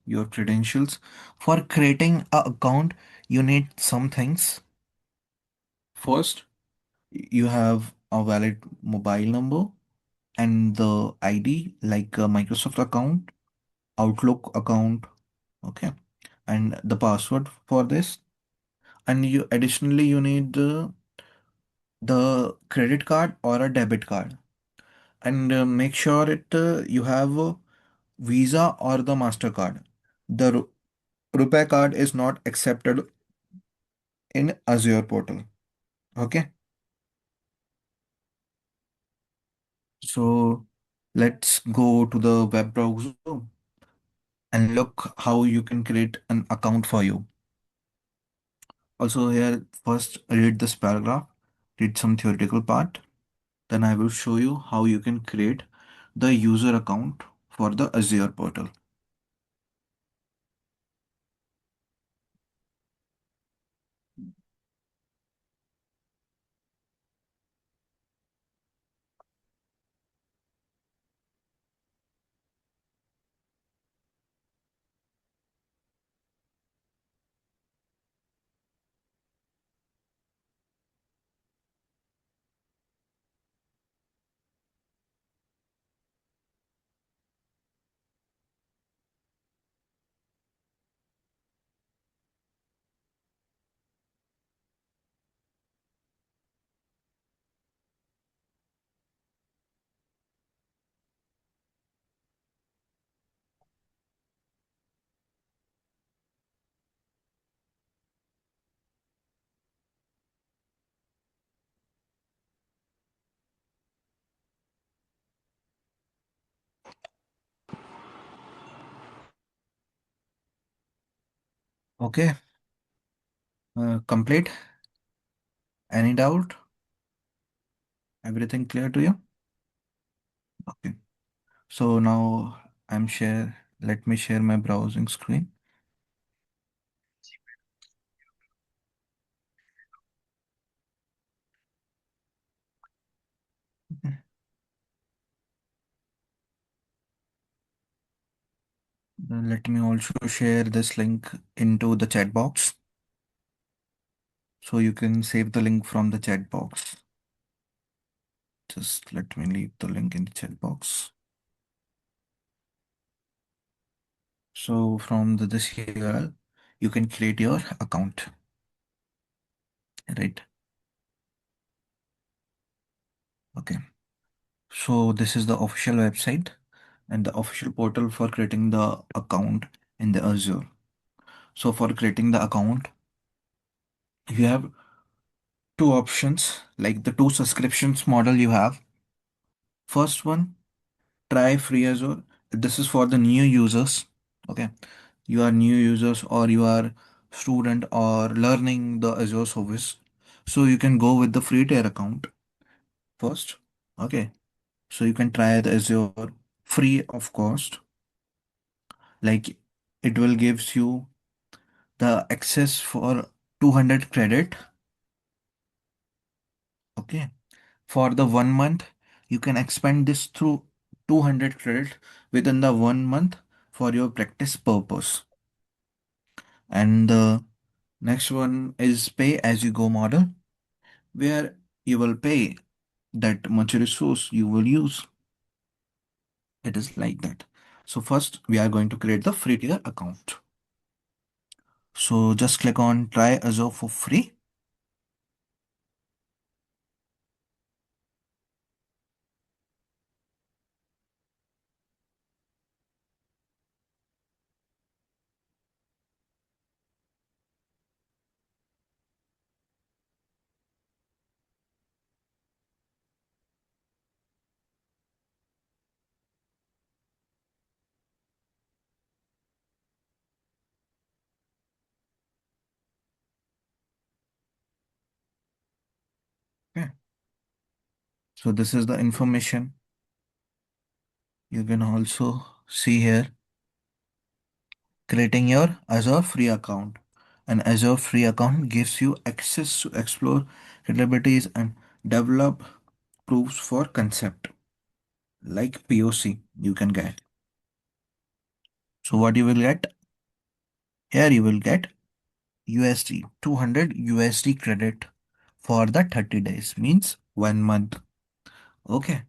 Speaker 1: your credentials. For creating an account, you need some things. First, you have a valid mobile number and the ID like a Microsoft account, Outlook account, okay, and the password for this. And you additionally you need the credit card or a debit card, and make sure it you have a Visa or the Mastercard. The Rupee card is not accepted in Azure portal. Okay, so let's go to the web browser and look how you can create an account for you. Also here, first read this paragraph, read some theoretical part. Then I will show you how you can create the user account for the Azure portal. Okay, complete. Any doubt? Everything clear to you? Okay. So now let me share my browsing screen. Okay. Then let me also share this link into the chat box. So you can save the link from the chat box. Just let me leave the link in the chat box. So from this URL, you can create your account, right? Okay. So this is the official website and the official portal for creating the account in the Azure. So for creating the account, you have two options, like the two subscriptions model you have. First one, try free Azure. This is for the new users. Okay. You are new users or you are student or learning the Azure service. So you can go with the free tier account first. Okay. So you can try the Azure free of cost. Like it will gives you the access for 200 credit. Okay. For the 1 month, you can expand this through 200 credit within the 1 month for your practice purpose. And the next one is pay as you go model, where you will pay that much resource you will use. It is like that. So first we are going to create the free tier account. So just click on try Azure for free. So this is the information. You can also see here creating your Azure free account. An Azure free account gives you access to explore capabilities and develop proofs for concept like POC you can get. So what you will get here, you will get USD 200 USD credit for the 30 days, means 1 month. Okay.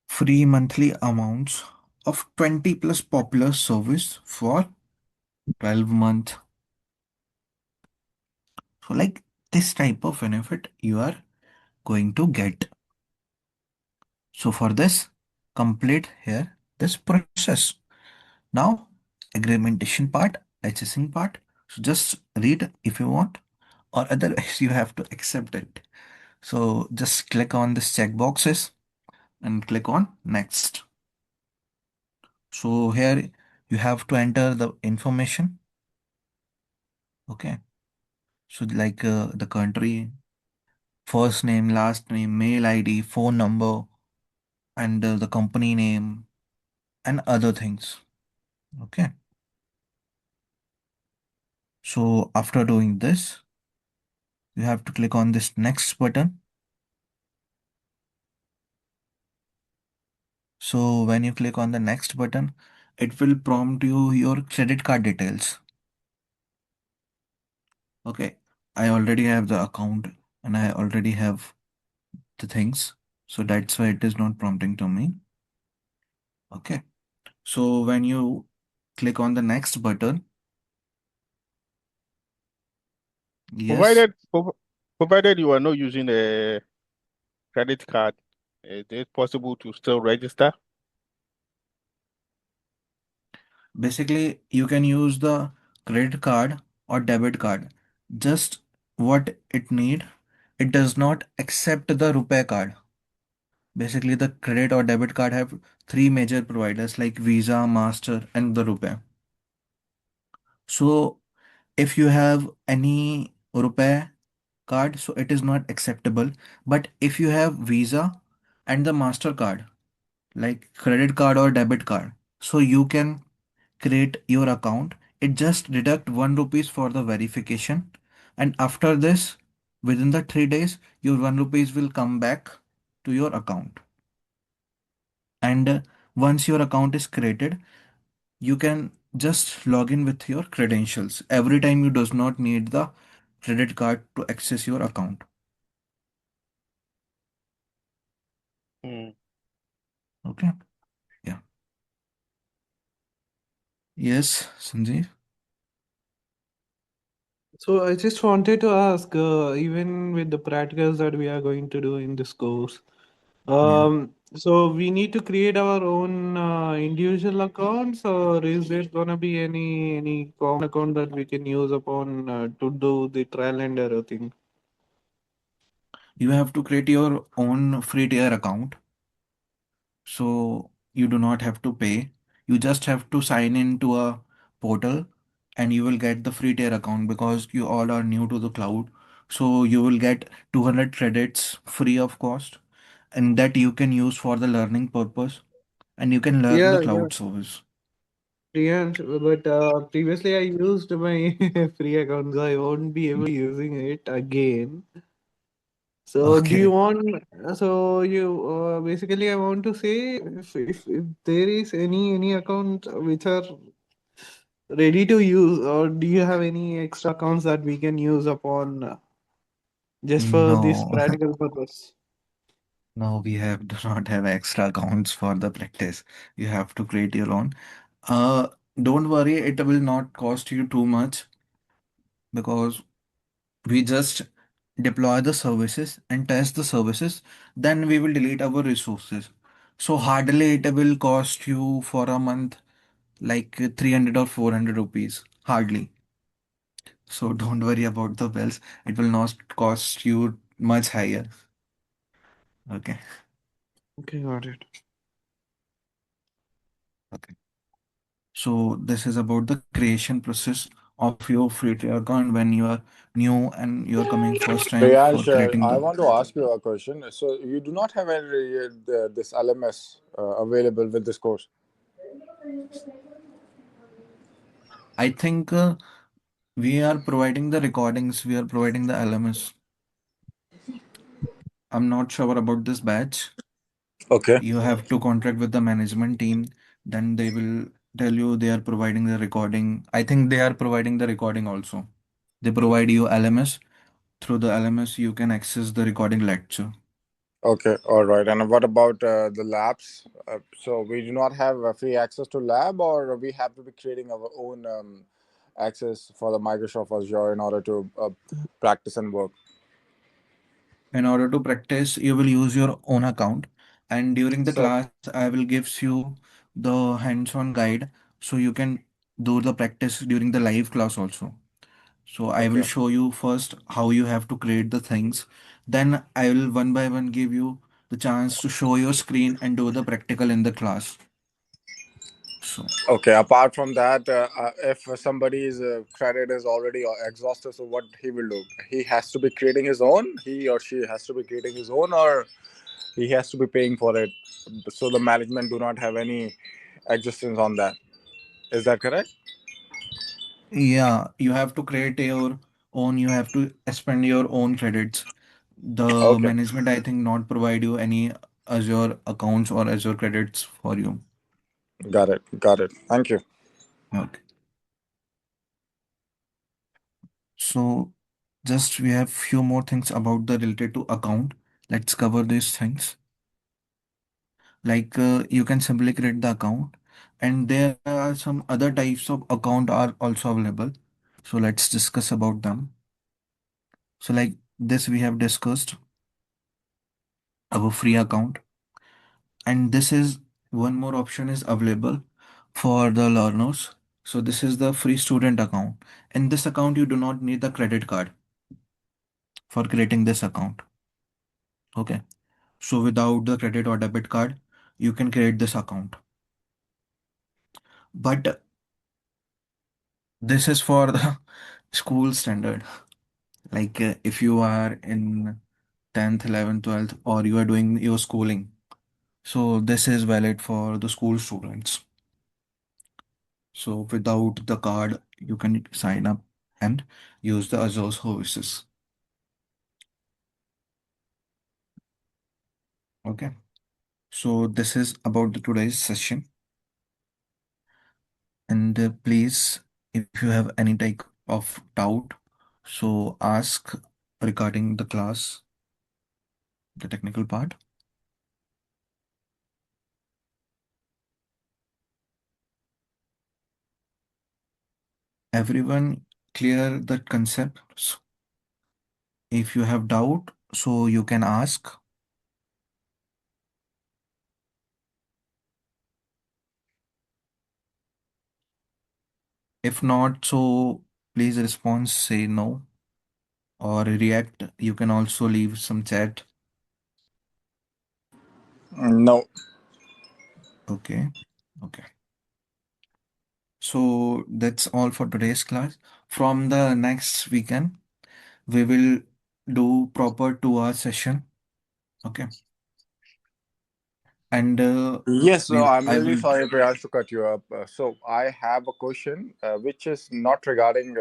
Speaker 1: Free monthly amounts of 20 plus popular service for 12 month. So like this type of benefit you are going to get. So for this, complete here this process. Now, agreementation part, licensing part. So just read if you want, or otherwise you have to accept it. So just click on this check boxes and click on next. So here you have to enter the information. Okay. So like the country, first name, last name, mail ID, phone number, and the company name and other things. Okay. So after doing this, you have to click on this next button. So when you click on the next button, it will prompt you your credit card details. Okay. I already have the account and I already have the things. So that's why it is not prompting to me. Okay. So when you click on the next button, yes,
Speaker 5: Provided provided you are not using a credit card, is it possible to still register?
Speaker 1: basically you can use the credit card or debit card. Just what it need, it does not accept the Rupee card. Basically, the credit or debit card have three major providers like Visa, Master, and the Rupee. So if you have any Rupee card, so it is not acceptable. But if you have Visa and the Mastercard, like credit card or debit card, so you can create your account. It just deduct 1 rupees for the verification, and after this, within the 3 days, your 1 rupees will come back to your account. And once your account is created, you can just log in with your credentials. Every time you does not need the credit card to access your account.
Speaker 5: Hmm.
Speaker 1: Okay. Yeah. Yes, Sanjeev.
Speaker 3: So I just wanted to ask, even with the practicals that we are going to do in this course,
Speaker 1: Yeah.
Speaker 3: so we need to create our own individual accounts, or is there gonna be any common account that we can use upon to do the trial and error thing?
Speaker 1: You have to create your own free tier account. So you do not have to pay. You just have to sign in to a portal and you will get the free tier account because you all are new to the cloud. So you will get 200 credits free of cost and that you can use for the learning purpose and you can learn the
Speaker 3: Yeah, yeah.
Speaker 1: cloud service.
Speaker 3: Priyansh, but previously I used my free account, so I won't be able to using it again. So do you
Speaker 1: Okay.
Speaker 3: want? So you basically I want to say if there is any account which are ready to use, or do you have any extra accounts that we can use upon just for this
Speaker 1: No,
Speaker 3: practical purpose?
Speaker 1: no, we have do not have extra accounts for the practice. You have to create your own. Uh, don't worry, it will not cost you too much because we just deploy the services and test the services, then we will delete our resources. So hardly it will cost you for a month like 300 or 400 rupees. Hardly. So don't worry about the bills. It will not cost you much higher. Okay.
Speaker 3: Okay, got it.
Speaker 1: Okay. So this is about the creation process of your free tier account when you are new and you're coming first time for
Speaker 7: Priyansh,
Speaker 1: creating
Speaker 7: I
Speaker 1: the.
Speaker 7: want to ask you a question. So you do not have any this LMS available with this course?
Speaker 1: I think we are providing the recordings, we are providing the LMS. I'm not sure about this batch.
Speaker 7: Okay.
Speaker 1: You have to contract with the management team, then they will tell you they are providing the recording. I think they are providing the recording also. They provide you LMS. Through the LMS, you can access the recording lecture.
Speaker 7: Okay. All right. And what about the labs? So we do not have free access to lab, or we have to be creating our own access for the Microsoft Azure in order to practice and work.
Speaker 1: In order to practice, you will use your own account, and during the
Speaker 7: So
Speaker 1: class, I will gives you the hands-on guide so you can do the practice during the live class also. So I will
Speaker 7: okay.
Speaker 1: show you first how you have to create the things. Then I will one by one give you the chance to show your screen and do the practical in the class. So
Speaker 7: Okay. Apart from that, if somebody's credit is already exhausted, so what he will do? He has to be creating his own. He or she has to be creating his own, or he has to be paying for it. So the management do not have any existence on that. Is that correct?
Speaker 1: yeah, you have to create your own, you have to spend your own credits. The
Speaker 7: Okay.
Speaker 1: management, I think, not provide you any Azure accounts or Azure credits for you.
Speaker 7: Got it. Got it. Thank you.
Speaker 1: Okay. So just we have few more things about the related to account. Let's cover these things. Like you can simply create the account, and there are some other types of account are also available. So let's discuss about them. So like this we have discussed our free account, and this is one more option is available for the learners. So this is the free student account. In this account, you do not need the credit card for creating this account. Okay. So without the credit or debit card, you can create this account. But this is for the school standard. Like if you are in 10th, 11th, 12th, or you are doing your schooling. So this is valid for the school students. So without the card, you can sign up and use the Azure services. Okay. So this is about the today's session. And please, if you have any type of doubt, so ask regarding the class, the technical part. Everyone clear the concepts. If you have doubt, so you can ask. If not, so please respond, say no or react. You can also leave some chat.
Speaker 7: No.
Speaker 1: Okay. Okay. So that's all for today's class. From the next weekend, we will do proper 2 hour session. Okay. And
Speaker 7: Yes, so
Speaker 1: we
Speaker 7: I'm
Speaker 1: I
Speaker 7: really
Speaker 1: will
Speaker 7: sorry, Priyansh, to cut you up. So I have a question, which is not regarding,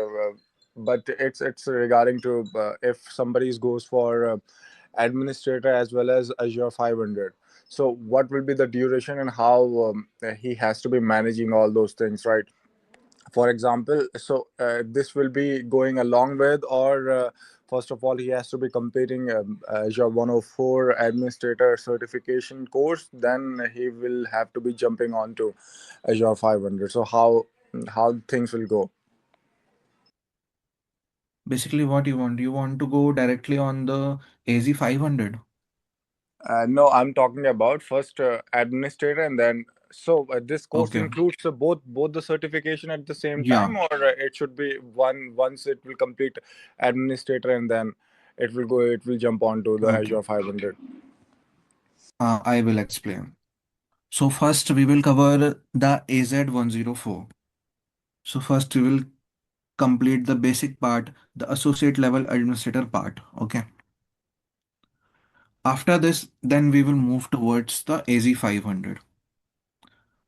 Speaker 7: but it's regarding to if somebody goes for administrator as well as Azure 500. So what will be the duration and how he has to be managing all those things, right? For example, so this will be going along with, or first of all he has to be completing Azure 104 administrator certification course, then he will have to be jumping on to Azure 500. So how things will go?
Speaker 1: basically what you want. You want to go directly on the AZ-500.
Speaker 7: No, I'm talking about first administrator, and then so this course
Speaker 1: Okay.
Speaker 7: includes both the certification at the same
Speaker 1: Yeah.
Speaker 7: time, or it should be one once it will complete administrator, and then it will jump on to the
Speaker 1: Okay.
Speaker 7: Azure 500.
Speaker 1: I will explain. So first we will cover the AZ-104. So first we will complete the basic part, the associate level administrator part. Okay. After this, then we will move towards the AZ-500.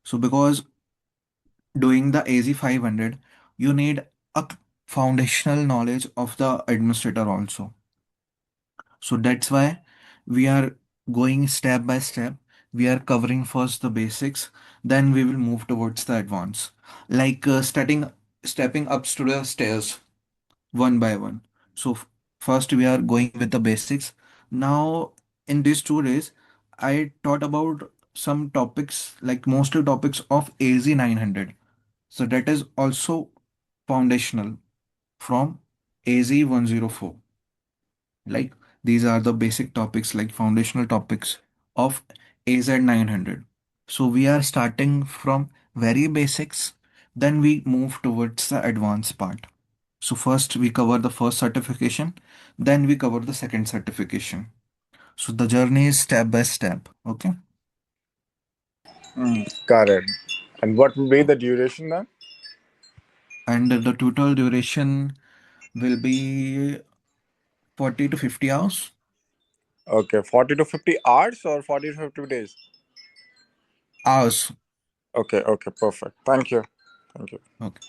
Speaker 1: So because doing the AZ-500, you need a foundational knowledge of the administrator also. So that's why we are going step by step. We are covering first the basics, then we will move towards the advanced, like stepping up to the stairs one by one. So first we are going with the basics. Now in these 2 days, I taught about some topics like mostly topics of AZ-900. So that is also foundational from AZ-104. Like these are the basic topics like foundational topics of AZ-900. So we are starting from very basics, then we move towards the advanced part. So first we cover the first certification, then we cover the second certification. So the journey is step by step. Okay.
Speaker 7: Got it. And what will be the duration then?
Speaker 1: And the total duration will be 40 to 50 hours.
Speaker 7: Okay, 40 to 50 hours or 40 to 50 days?
Speaker 1: Hours.
Speaker 7: Okay, okay, perfect. Thank you. Thank you.
Speaker 1: Okay.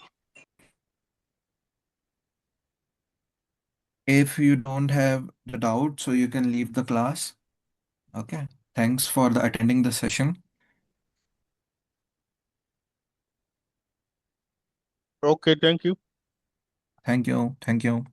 Speaker 1: If you don't have the doubt, so you can leave the class. Okay. Thanks for the attending the session.
Speaker 5: Okay, thank you.
Speaker 1: Thank you. Thank you.